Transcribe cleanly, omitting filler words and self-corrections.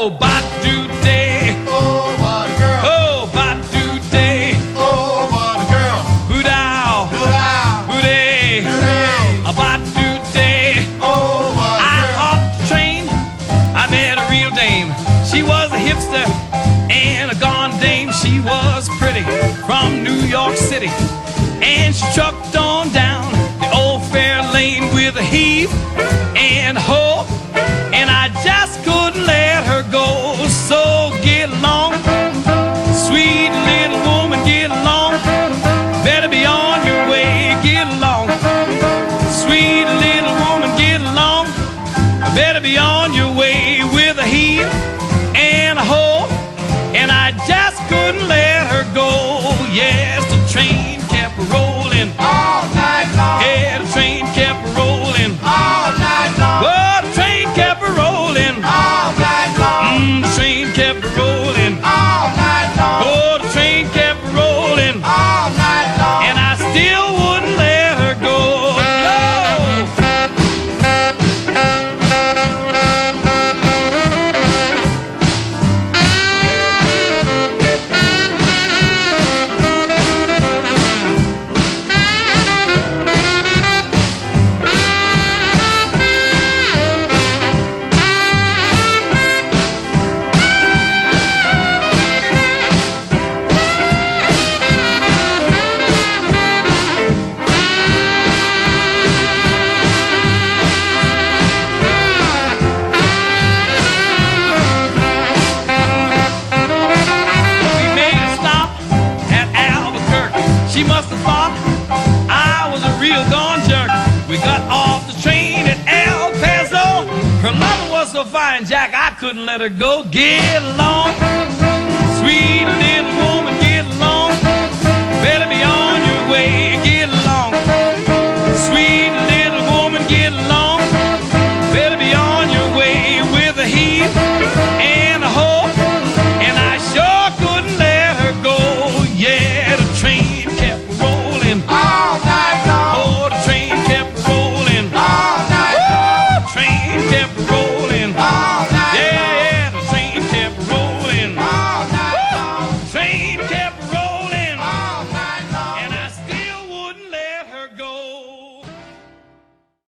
Oh, Batu-day. Oh, what a girl. Oh, Batu-day. Oh, what a girl. Boo-dow. Boo-dow. Boo-day. Boo-day. A Batu-day. Oh, what a I girl. off the train, I met a real dame. She was a hipster and a gone dame. She was pretty from New York City, and she trucked on down the old fair lane with a heave and a hoe, and I just couldn't let her go. So get along, sweet little woman, get along. Better be on your way, get along. Sweet little woman, get along. Better be on your way with a heel and a hoe, and I just couldn't let her go. Yes, the train kept rolling All night long. yeah, the train kept rolling. All night long. Oh, the train kept rolling. All night long. The train kept rolling. All night long. Oh, the train kept rolling. All night long. And I still wouldn't let her go. No. She must have thought I was a real gone jerk. We got off the train at El Paso. Her mother was so fine, Jack, I couldn't let her go. Get along, sweet little woman, get